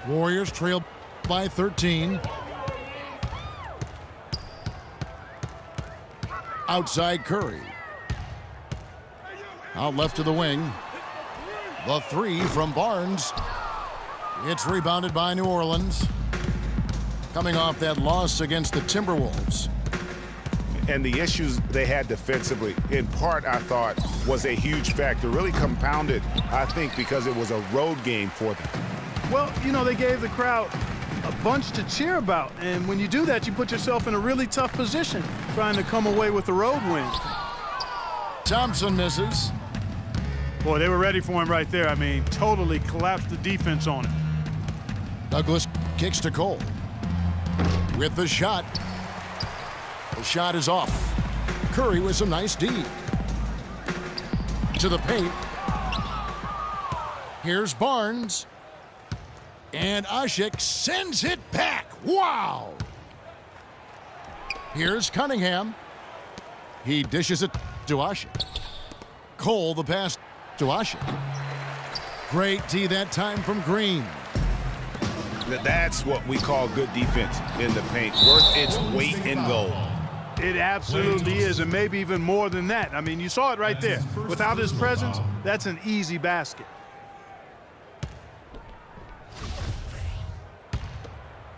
Warriors trail by 13. Outside Curry. Out left to the wing. The three from Barnes. It's rebounded by New Orleans. Coming off that loss against the Timberwolves. And the issues they had defensively, in part, I thought, was a huge factor. Really compounded, I think, because it was a road game for them. Well, you know, they gave the crowd a bunch to cheer about. And when you do that, you put yourself in a really tough position trying to come away with the road win. Thompson misses. Boy, they were ready for him right there. I mean, totally collapsed the defense on him. Douglas kicks to Cole. With the shot. The shot is off. Curry with some nice D. To the paint. Here's Barnes. And Ashik sends it back. Wow! Here's Cunningham. He dishes it to Ashik. Cole the pass to Ashik. Great D that time from Green. That's what we call good defense in the paint. Worth its weight in gold. It absolutely is, and maybe even more than that. I mean, you saw it right there. Without his presence, that's an easy basket.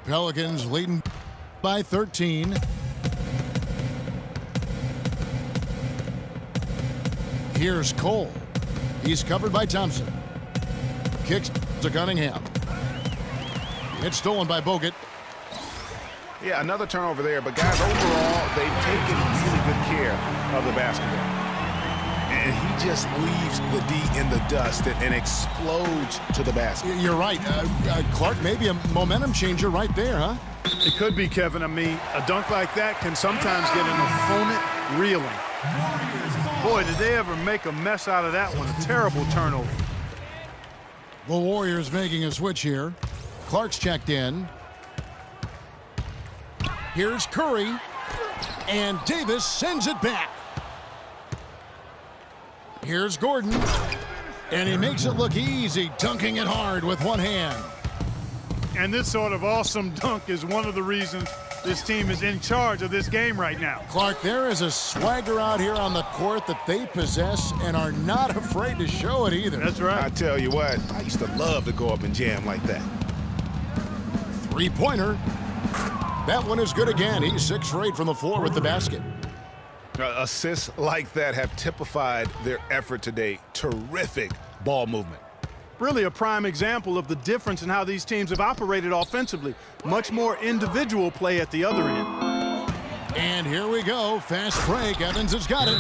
Pelicans leading by 13. Here's Cole. He's covered by Thompson. Kicks to Cunningham. It's stolen by Bogut. Yeah, another turnover there, but guys, overall, they've taken really good care of the basketball. And he just leaves the D in the dust and explodes to the basket. You're right. Clark, maybe a momentum changer right there, huh? It could be, Kevin. I mean, a dunk like that can sometimes get an opponent reeling. Boy, did they ever make a mess out of that one. A terrible turnover. The Warriors making a switch here. Clark's checked in. Here's Curry. And Davis sends it back. Here's Gordon. And he makes it look easy, dunking it hard with one hand. And this sort of awesome dunk is one of the reasons this team is in charge of this game right now. Clark, there is a swagger out here on the court that they possess and are not afraid to show it either. That's right. I tell you what, I used to love to go up and jam like that. Three-pointer. That one is good again. He's 6 for 8 from the floor with the basket. Assists like that have typified their effort today. Terrific ball movement. Really a prime example of the difference in how these teams have operated offensively. Much more individual play at the other end. And here we go. Fast break. Evans has got it.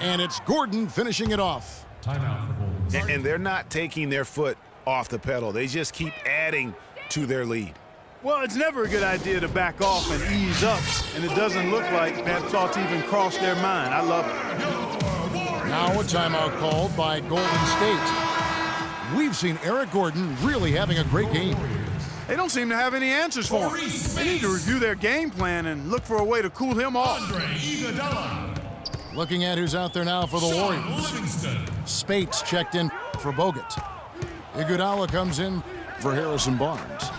And it's Gordon finishing it off. And they're not taking their foot off the pedal. They just keep adding to their lead. Well, it's never a good idea to back off and ease up, and it doesn't look like that thought even crossed their mind. I love it. Now a timeout called by Golden State. We've seen Eric Gordon really having a great game. They don't seem to have any answers for him. They need to review their game plan and look for a way to cool him off. Looking at who's out there now for the Warriors. Spates checked in for Bogut. Iguodala comes in for Harrison Barnes.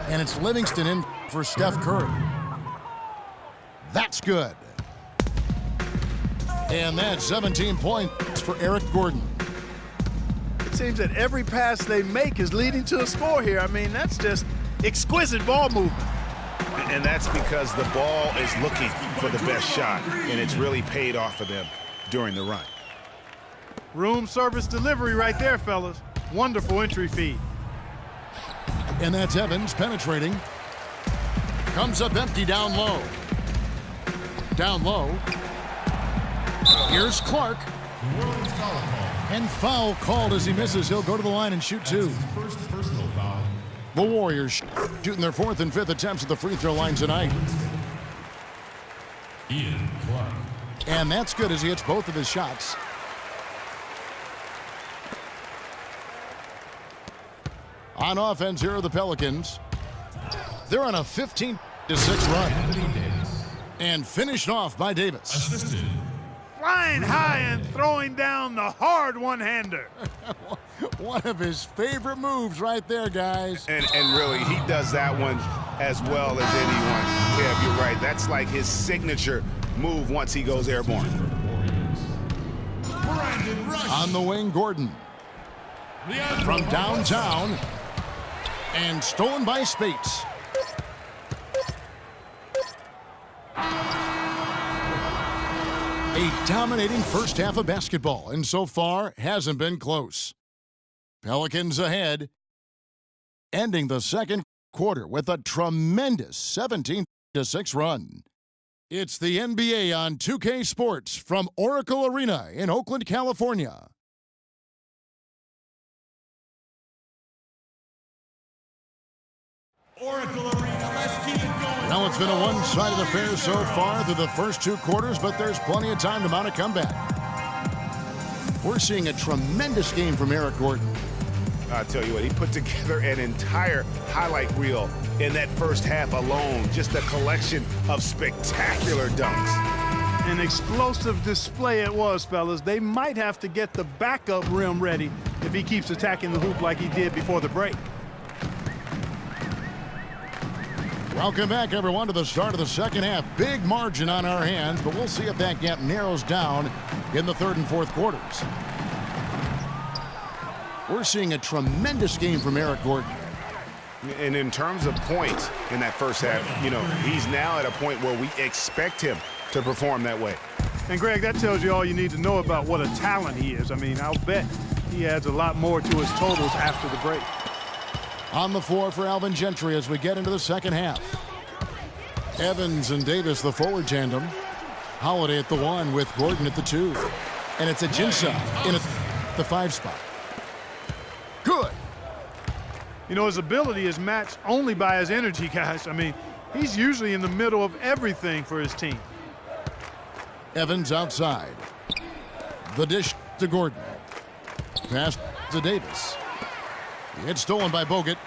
And it's Livingston in for Steph Curry. That's good. And that's 17 points for Eric Gordon. It seems that every pass they make is leading to a score here. I mean, that's just exquisite ball movement. And that's because the ball is looking for the best shot, and it's really paid off for them during the run. Room service delivery right there, fellas. Wonderful entry feed. And that's Evans penetrating. Comes up empty down low. Down low. Here's Clark. And foul called as he misses. He'll go to the line and shoot 2. The Warriors shooting their 4th and 5th attempts at the free throw line tonight. And that's good as he hits both of his shots. On offense, here are the Pelicans. They're on a 15-6 run. And finished off by Davis. Flying high and throwing down the hard one-hander. One of his favorite moves right there, guys. And really, he does that one as well as anyone. Kev, you're right. That's like his signature move once he goes airborne. On the wing, Gordon. From downtown. And stolen by Spates. A dominating first half of basketball, and so far hasn't been close. Pelicans ahead, ending the second quarter with a tremendous 17-6 run. It's the NBA on 2K Sports from Oracle Arena in Oakland, California. Oracle Arena, let's keep it going. Now it's been a one-sided affair so far through the first two quarters, but there's plenty of time to mount a comeback. We're seeing a tremendous game from Eric Gordon. I'll tell you what, he put together an entire highlight reel in that first half alone. Just a collection of spectacular dunks. An explosive display it was, fellas. They might have to get the backup rim ready if he keeps attacking the hoop like he did before the break. Welcome back, everyone, to the start of the second half. Big margin on our hands, but we'll see if that gap narrows down in the third and fourth quarters. We're seeing a tremendous game from Eric Gordon. And in terms of points in that first half, you know, he's now at a point where we expect him to perform that way. And, Greg, that tells you all you need to know about what a talent he is. I mean, I'll bet he adds a lot more to his totals after the break. On the floor for Alvin Gentry as we get into the second half. Evans and Davis, the forward tandem. Holiday at the one with Gordon at the two. And it's Ajinça in the 5 spot. Good. You know, his ability is matched only by his energy, guys. I mean, he's usually in the middle of everything for his team. Evans outside. The dish to Gordon. Pass to Davis. It's stolen by Bogut.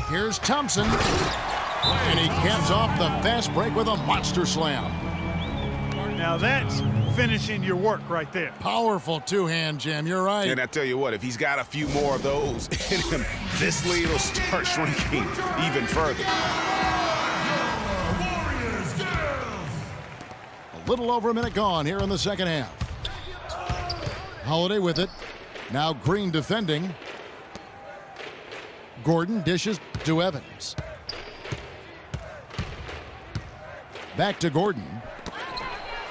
Here's Thompson. And he caps off the fast break with a monster slam. Now that's finishing your work right there. Powerful two-hand jam, you're right. And I tell you what, if he's got a few more of those in him, this lead will start shrinking even further. A little over a minute gone here in the second half. Holiday with it. Now Green defending. Gordon dishes to Evans. Back to Gordon.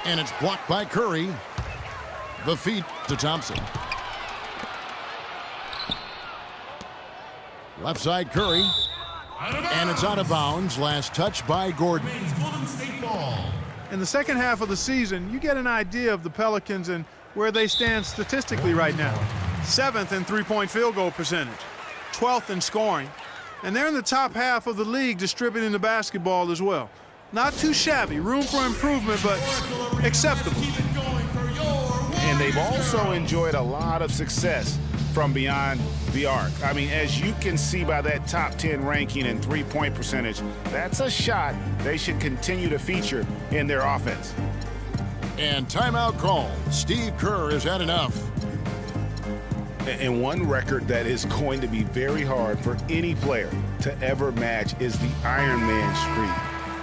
And it's blocked by Curry. The feed to Thompson. Left side Curry. And it's out of bounds. Last touch by Gordon. In the second half of the season, you get an idea of the Pelicans and where they stand statistically right now. 7th in three-point field goal percentage. 12th in scoring, and they're in the top half of the league distributing the basketball as well. Not too shabby, room for improvement, but acceptable. And they've also enjoyed a lot of success from beyond the arc. I mean, as you can see by that top 10 ranking and three-point percentage, that's a shot they should continue to feature in their offense. And timeout call. Steve Kerr has had enough. And one record that is going to be very hard for any player to ever match is the Iron Man streak.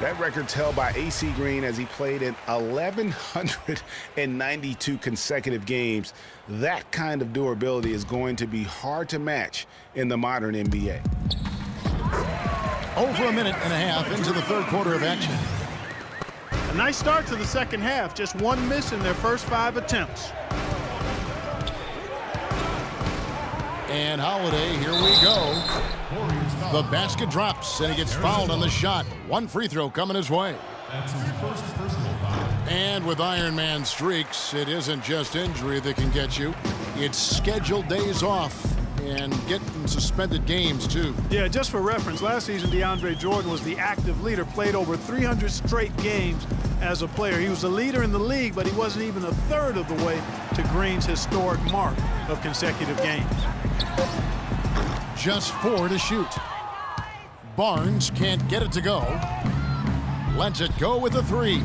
That record's held by AC Green as he played in 1,192 consecutive games. That kind of durability is going to be hard to match in the modern NBA. Over a minute and a half into the third quarter of action. A nice start to the second half, just one miss in their first 5 attempts. And Holiday, here we go. The basket drops, and he gets fouled on the shot. One free throw coming his way. And with Iron Man streaks, it isn't just injury that can get you. It's scheduled days off and getting suspended games, too. Yeah, just for reference, last season DeAndre Jordan was the active leader, played over 300 straight games as a player. He was the leader in the league, but he wasn't even a third of the way to Green's historic mark of consecutive games. Just 4 to shoot. Barnes can't get it to go. Lets it go with a 3.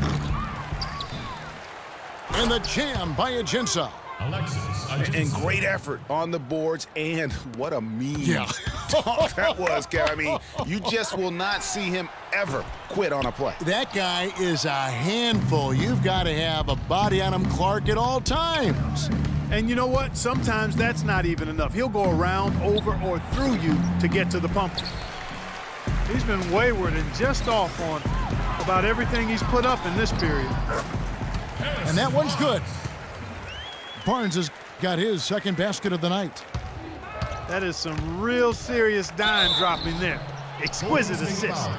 And the jam by Ajinça. And great effort on the boards, and what a mean dunk that was, Kev. I mean, you just will not see him ever quit on a play. That guy is a handful. You've got to have a body on him, Clark, at all times. And you know what? Sometimes that's not even enough. He'll go around, over, or through you to get to the pumper. He's been wayward and just off on about everything he's put up in this period. And that one's good. Barnes has got his second basket of the night. That is some real serious dime dropping there. Exquisite assist.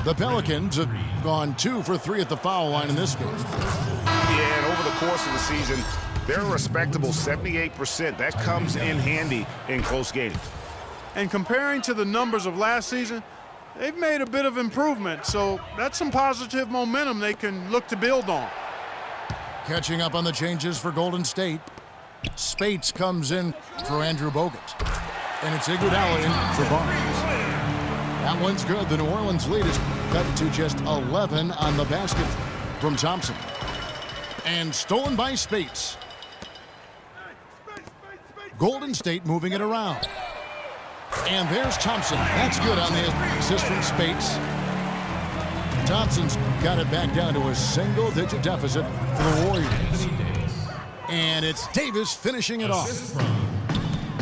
The Pelicans have gone 2 for 3 at the foul line in this game. Yeah, and over the course of the season, they're a respectable 78%. That comes in handy in close games. And comparing to the numbers of last season, they've made a bit of improvement, so that's some positive momentum they can look to build on. Catching up on the changes for Golden State. Spates comes in for Andrew Bogut. And it's Iguodala in for Barnes. That one's good. The New Orleans lead is cut to just 11 on the basket from Thompson. And stolen by Spates. Golden State moving it around. And there's Thompson. That's good on the assist from Spates. Thompson's got it back down to a single-digit deficit for the Warriors. And it's Davis finishing it off.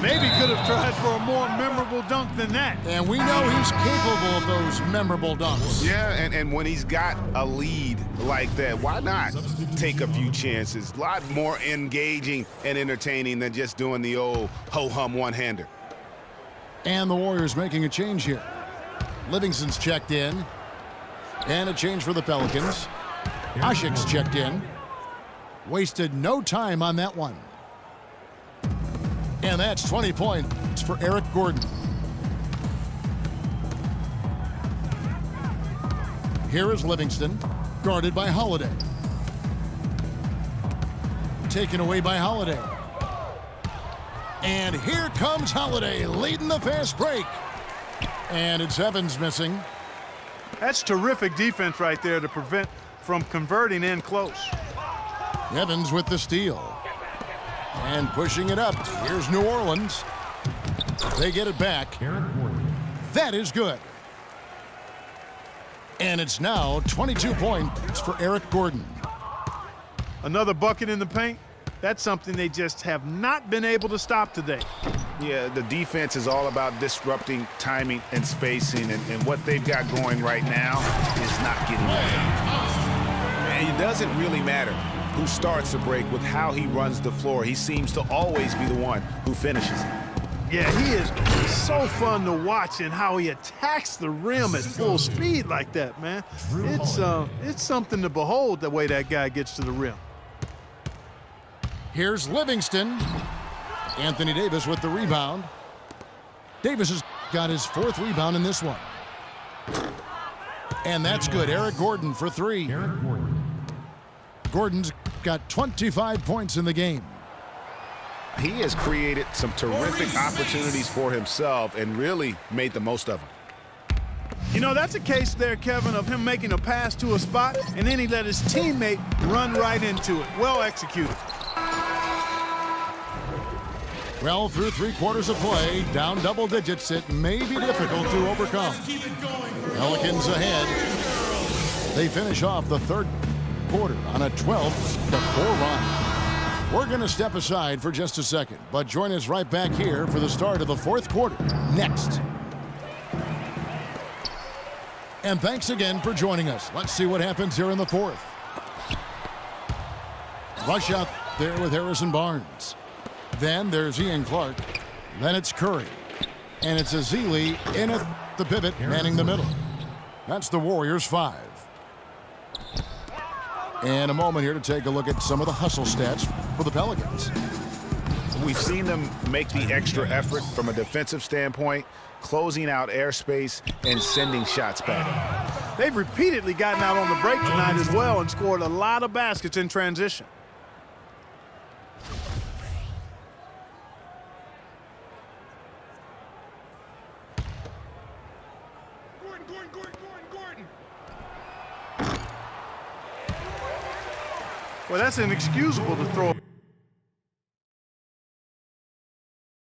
Maybe could have tried for a more memorable dunk than that. And we know he's capable of those memorable dunks. Yeah, and when he's got a lead like that, why not take a few chances? A lot more engaging and entertaining than just doing the old ho-hum one-hander. And the Warriors making a change here. Livingston's checked in. And a change for the Pelicans. Asik's checked in. Wasted no time on that one. And that's 20 points for Eric Gordon. Here is Livingston, guarded by Holiday. Taken away by Holiday. And here comes Holiday, leading the fast break. And it's Evans missing. That's terrific defense right there to prevent from converting in close. Evans with the steal. And pushing it up. Here's New Orleans. They get it back. That is good. And it's now 22 points for Eric Gordon. Another bucket in the paint. That's something they just have not been able to stop today. Yeah, the defense is all about disrupting timing and spacing, and what they've got going right now is not getting better. And it doesn't really matter who starts the break with how he runs the floor. He seems to always be the one who finishes it. Yeah, he is so fun to watch and how he attacks the rim at full speed like that, man. It's something to behold the way that guy gets to the rim. Here's Livingston. Anthony Davis with the rebound. Davis has got his 4th rebound in this one. And that's good. Eric Gordon for 3. Gordon's got 25 points in the game. He has created some terrific opportunities for himself and really made the most of them. You know, that's a case there, Kevin, of him making a pass to a spot, and then he let his teammate run right into it. Well executed. Well, through 3 quarters of play, down double digits, it may be difficult to overcome. Pelicans ahead. They finish off the 3rd quarter on a 12-4 run. We're going to step aside for just a second, but join us right back here for the start of the 4th quarter next. And thanks again for joining us. Let's see what happens here in the 4th. Rush out there with Harrison Barnes. Then there's Ian Clark. Then it's Curry. And it's Ezeli in at the pivot, manning the middle. That's the Warriors 5. And a moment here to take a look at some of the hustle stats for the Pelicans. We've seen them make the extra effort from a defensive standpoint, closing out airspace and sending shots back. They've repeatedly gotten out on the break tonight as well and scored a lot of baskets in transition. Well, that's inexcusable to throw